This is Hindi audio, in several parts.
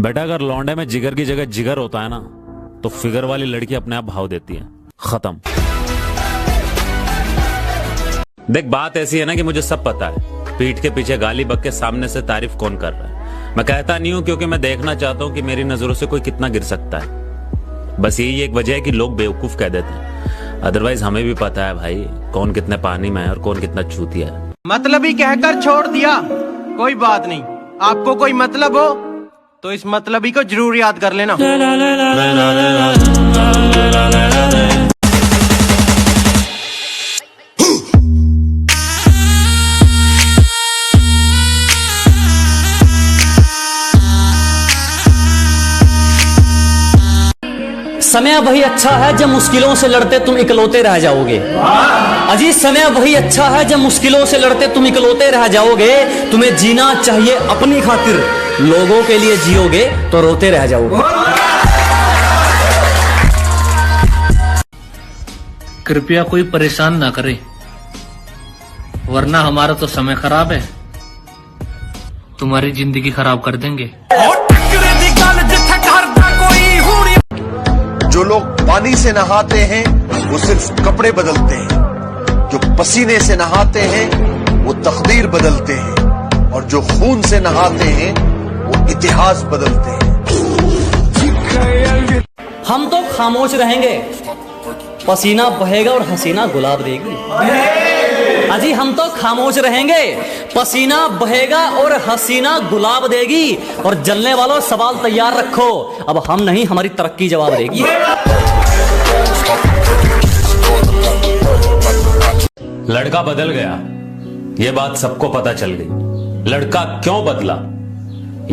बेटा अगर लौंडे में जिगर की जगह जिगर होता है ना तो फिगर वाली लड़की अपने आप भाव देती है। खत्म। देख बात ऐसी है ना कि मुझे सब पता है पीठ के पीछे गाली बक के सामने से तारीफ कौन कर रहा है। मैं कहता नहीं हूं क्योंकि मैं देखना चाहता हूं कि मेरी नजरों से कोई कितना गिर सकता है। बस यही एक वजह है कि लोग बेवकूफ कह देते हैं। अदरवाइज हमें भी पता है भाई कौन कितने पानी में है और कौन कितना चूतिया है। मतलब ही कहकर छोड़ दिया, कोई बात नहीं। आपको कोई मतलब हो तो इस मतलबी को जरूर याद कर लेना। समय वही अच्छा है जब मुश्किलों से लड़ते तुम इकलौते रह जाओगे। अजी समय वही अच्छा है जब मुश्किलों से लड़ते तुम इकलौते रह जाओगे। तुम्हें जीना चाहिए अपनी खातिर, लोगों के लिए जियोगे तो रोते रह जाओगे। कृपया कोई परेशान ना करे, वरना हमारा तो समय खराब है, तुम्हारी जिंदगी खराब कर देंगे। जो लोग पानी से नहाते हैं वो सिर्फ कपड़े बदलते हैं, जो पसीने से नहाते हैं वो तकदीर बदलते हैं, और जो खून से नहाते हैं वो इतिहास बदलते हैं। हम तो खामोश रहेंगे, पसीना बहेगा और हसीना गुलाब देगी। अजी हम तो खामोश रहेंगे, पसीना बहेगा और हसीना गुलाब देगी। और जलने वालों सवाल तैयार रखो, अब हम नहीं हमारी तरक्की जवाब देगी। लड़का बदल गया, ये बात सबको पता चल गई। लड़का क्यों बदला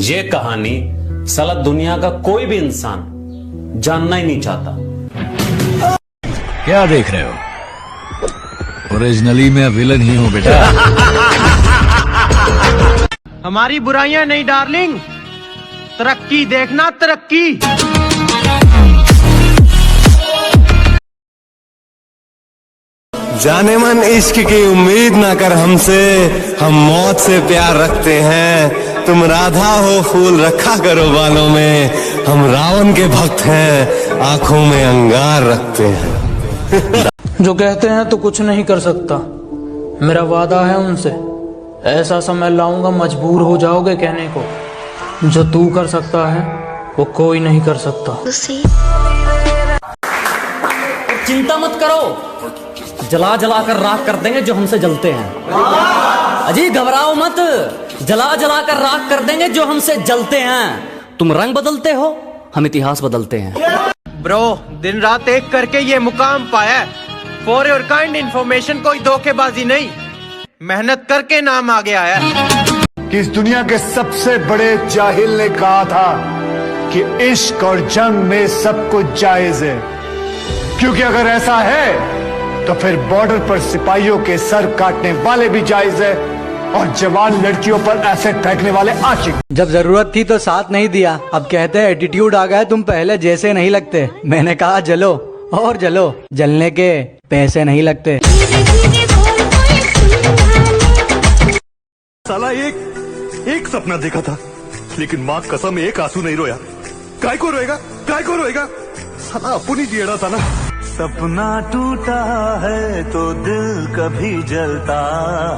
ये कहानी साला दुनिया का कोई भी इंसान जानना ही नहीं चाहता। क्या देख रहे हो? ओरिजिनली मैं विलन ही हूँ बेटा। हमारी बुराइयां नहीं डार्लिंग, तरक्की देखना तरक्की। जाने मन इश्क की उम्मीद ना कर हमसे, हम मौत से प्यार रखते हैं। तुम राधा हो फूल रखा करो बालों में, हम रावण के भक्त हैं, आंखों में अंगार रखते हैं। जो कहते हैं तो कुछ नहीं कर सकता, मेरा वादा है उनसे, ऐसा समय लाऊंगा मजबूर हो जाओगे कहने को, जो तू कर सकता है वो कोई नहीं कर सकता। चिंता मत करो, जला जला कर राख कर देंगे जो हमसे जलते हैं। अजी घबराओ मत, जला जला कर राख कर देंगे जो हमसे जलते हैं। तुम रंग बदलते हो, हम इतिहास बदलते हैं। ब्रो दिन रात एक करके ये मुकाम पाया। फॉर योर काइंड इन्फॉर्मेशन, कोई धोखेबाजी नहीं, मेहनत करके नाम आगे आया। कि इस दुनिया के सबसे बड़े जाहिल ने कहा था कि इश्क और जंग में सब कुछ जायज है, क्योंकि अगर ऐसा है तो फिर बॉर्डर पर सिपाहियों के सर काटने वाले भी जायज है, और जवान लड़कियों पर एसिड फेंकने वाले आशिक। जब जरूरत थी तो साथ नहीं दिया, अब कहते हैं एटीट्यूड आ गया, तुम पहले जैसे नहीं लगते। मैंने कहा जलो और जलो, जलने के पैसे नहीं लगते। साला एक सपना देखा था, लेकिन माँ कसम एक आंसू नहीं रोया। काय को रोएगा, काय को रोएगा, साला अपनी जियड़ा था ना। सपना टूटा है तो दिल कभी जलता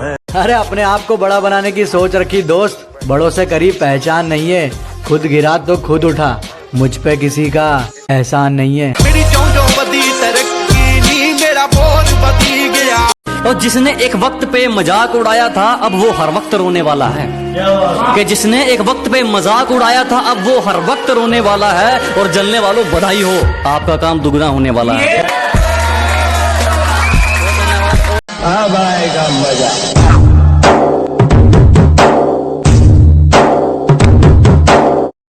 है। अरे अपने आप को बड़ा बनाने की सोच रखी दोस्त, बड़ों से करी पहचान नहीं है। खुद गिरा तो खुद उठा, मुझ पे किसी का एहसान नहीं है। मेरी चौंजों बदी तरक्की नी, मेरा बोझ बदी गया। और जिसने एक वक्त पे मजाक उड़ाया था अब वो हर वक्त रोने वाला है। कि जिसने एक वक्त पे मजाक उड़ाया था अब वो हर वक्त रोने वाला है। और जलने वालों बधाई हो, आपका काम दुगना होने वाला है। अब आएगा मजा।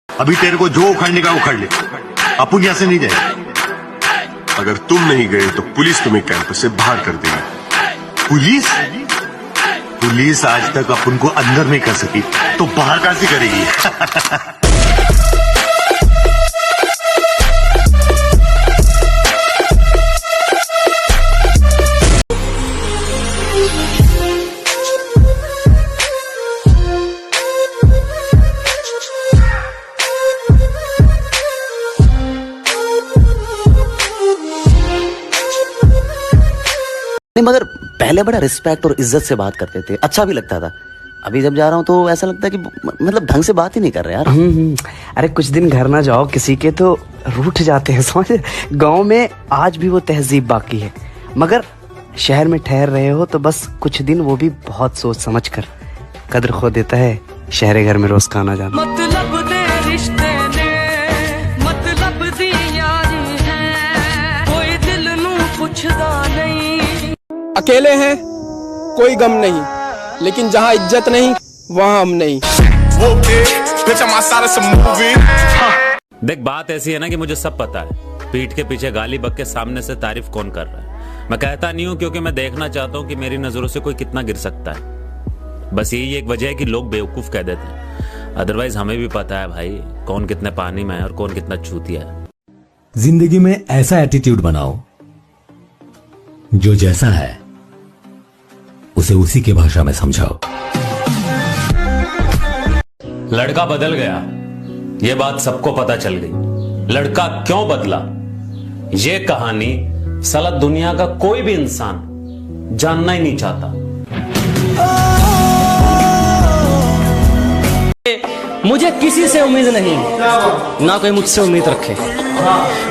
अभी तेरे को जो उखाड़ने का उखाड़ ले, अपन यहाँ से नहीं जाए। अगर तुम नहीं गए तो पुलिस तुम्हें कैंपस से बाहर कर देगी। पुलिस आज तक अपन को अंदर नहीं कर सकी तो बाहर कैसे करेगी? नहीं, मगर पहले बड़ा रिस्पेक्ट और इज्जत से बात करते थे, अच्छा भी लगता था। अभी जब जा रहा हूँ तो ऐसा लगता है कि मतलब ढंग से बात ही नहीं कर रहे यार। अरे कुछ दिन घर ना जाओ किसी के तो रूठ जाते हैं, समझ। गांव में आज भी वो तहजीब बाकी है, मगर शहर में ठहर रहे हो तो बस कुछ दिन, वो भी बहुत सोच समझ कर। कद्र खो देता है शहर घर में रोज का आना जाना। मतलब दे रिश्ते ने, मतलब दी यारी है, कोई दिल नू पुछदा नहीं। अकेले हैं कोई गम नहीं, लेकिन जहाँ इज्जत नहीं वहाँ हम नहीं। देख बात ऐसी है ना कि मुझे सब पता है, पीठ के पीछे गाली बक के सामने से तारीफ कौन कर रहा है। मैं कहता नहीं हूं क्योंकि मैं देखना चाहता हूं कि मेरी नजरों से कोई कितना गिर सकता है। बस यही एक वजह है कि लोग बेवकूफ कह देते हैं, अदरवाइज हमें भी पता है भाई कौन कितने पानी में है और कौन कितना चूतिया है। जिंदगी में ऐसा एटीट्यूड बनाओ जो जैसा है उसे उसी की भाषा में समझाओ। लड़का बदल गया, ये बात सबको पता चल गई। लड़का क्यों बदला, ये कहानी साला दुनिया का कोई भी इंसान जानना ही नहीं चाहता। मुझे किसी से उम्मीद नहीं, ना कोई मुझसे उम्मीद रखे।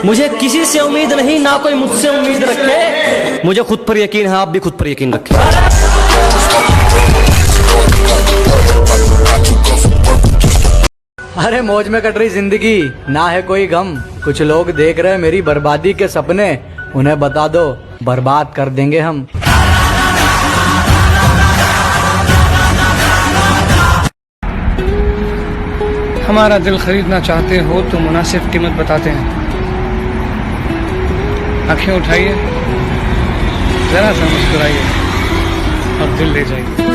मुझे किसी से उम्मीद नहीं, ना कोई मुझसे उम्मीद रखे। मुझे खुद पर यकीन है, आप भी खुद पर यकीन रखें। अरे मौज में कट रही जिंदगी, ना है कोई गम। कुछ लोग देख रहे हैं मेरी बर्बादी के सपने, उन्हें बता दो बर्बाद कर देंगे हम। हमारा दिल खरीदना चाहते हो तो मुनासिब कीमत बताते हैं। आंखें उठाइए, जरा सा मुस्कुराइए और दिल ले जाइए।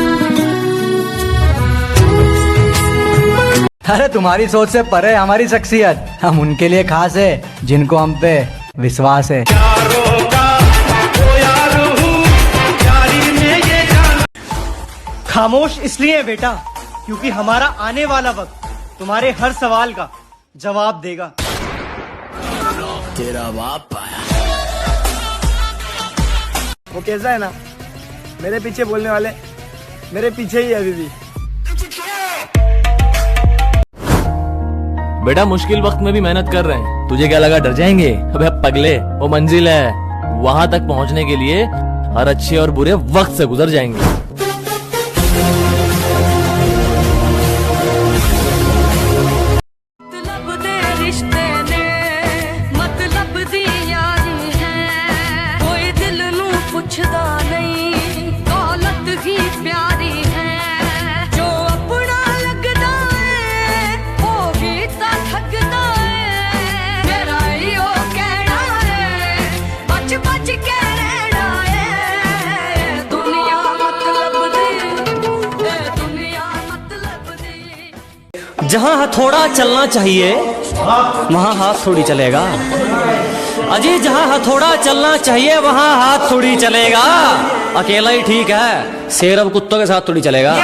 अरे तुम्हारी सोच से परे हमारी शख्सियत, हम उनके लिए खास है जिनको हम पे विश्वास है। खामोश इसलिए बेटा क्योंकि हमारा आने वाला वक्त तुम्हारे हर सवाल का जवाब देगा। तेरा बाप आया। वो कैसा है ना, मेरे पीछे बोलने वाले मेरे पीछे ही है अभी भी। बेटा मुश्किल वक्त में भी मेहनत कर रहे हैं, तुझे क्या लगा डर जाएंगे? अबे पगले, वो मंजिल है, वहां तक पहुंचने के लिए हर अच्छे और बुरे वक्त से गुजर जाएंगे। मतलब दे रिश्ते ने, मतलब दी यारी है, कोई दिल नू पुछदा नहीं, दौलत ही प्यारी है। जो अपना लगदा है वो भी ता ठगदा है। मेरा यो कहना है बच बच के रहना है। दुनिया मतलब दी, दुनिया मतलब दी। जहां हथौड़ा चलना चाहिए वहां हाथ थोड़ी चलेगा। अजी जहां हथौड़ा चलना चाहिए वहां हाथ थोड़ी चलेगा। अकेला ही ठीक है, शेर अब कुत्तों के साथ थोड़ी चलेगा।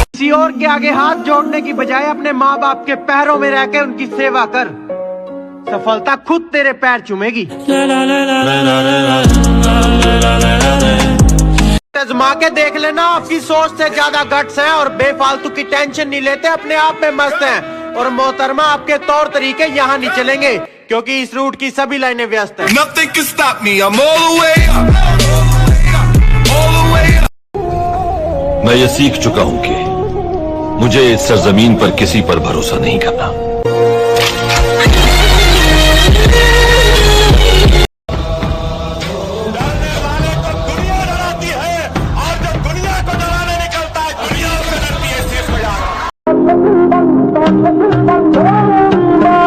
किसी और के आगे हाथ जोड़ने की बजाय अपने माँ बाप के पैरों में रह के उनकी सेवा कर, सफलता खुद तेरे पैर चूमेगी। आजमा के देख लेना, आपकी सोच से ज्यादा गट्स है और बेफालतू की टेंशन नहीं लेते, अपने आप में मस्त हैं। और मोहतरमा आपके तौर तरीके यहाँ नहीं चलेंगे क्योंकि इस रूट की सभी लाइनें व्यस्त हैं। Nothing can stop me, I'm all the way up. All the way up. मैं ये सीख चुका हूं कि मुझे इस सरजमीन पर किसी पर भरोसा नहीं करना।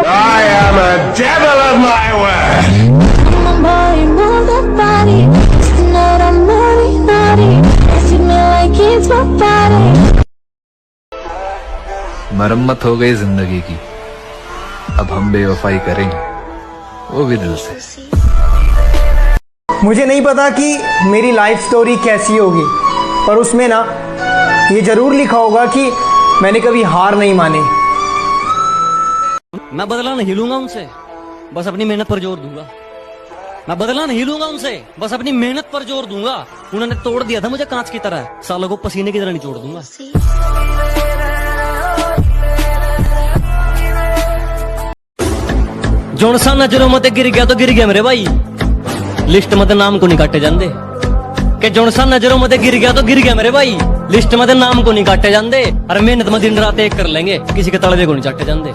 I am a devil of my word. मरम्मत हो गई जिंदगी की, अब हम बेवफाई करेंगे, वो भी दिल से। मुझे नहीं पता कि मेरी लाइफ स्टोरी कैसी होगी, पर उसमें ना ये जरूर लिखा होगा कि मैंने कभी हार नहीं मानी। मैं बदला नहीं लूंगा उनसे, बस अपनी मेहनत पर जोर दूंगा। मैं बदला नहीं लूंगा उनसे, बस अपनी मेहनत पर जोर दूंगा। उन्होंने तोड़ दिया था मुझे कांच की तरह, सालों को पसीने की तरह नहीं छोड़ दूंगा। जोन सा नजरों मत गिर गया तो गिर गया मेरे भाई, लिस्ट मत नाम को नहीं काटे जाते। के जोन सा नजरों मत गिर गया तो गिर गया मेरे भाई, लिस्ट मत नाम को नहीं काटे जाते। अरे मेहनत में दिन रात एक कर लेंगे, किसी के तलवे को नहीं चाटे जाते।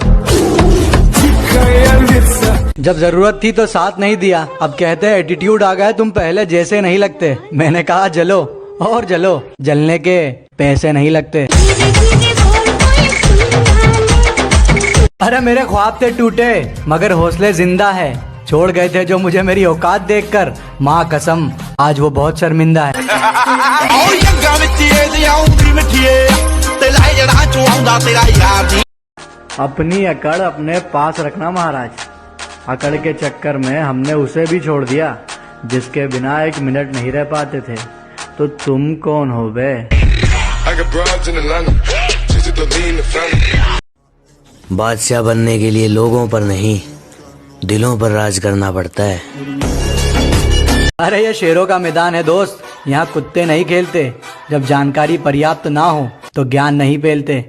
जब जरूरत थी तो साथ नहीं दिया, अब कहते हैं एटीट्यूड आ गया है, तुम पहले जैसे नहीं लगते। मैंने कहा जलो और जलो, जलने के पैसे नहीं लगते। अरे मेरे ख्वाब थे टूटे मगर हौसले जिंदा है, छोड़ गए थे जो मुझे मेरी औकात देखकर, माँ कसम आज वो बहुत शर्मिंदा है। अपनी अकड़ अपने पास रखना महाराज, अकड़ के चक्कर में हमने उसे भी छोड़ दिया जिसके बिना एक मिनट नहीं रह पाते थे। तो तुम कौन हो बे? बादशाह बनने के लिए लोगों पर नहीं दिलों पर राज करना पड़ता है। अरे ये शेरों का मैदान है दोस्त, यहाँ कुत्ते नहीं खेलते। जब जानकारी पर्याप्त ना हो तो ज्ञान नहीं फैलते।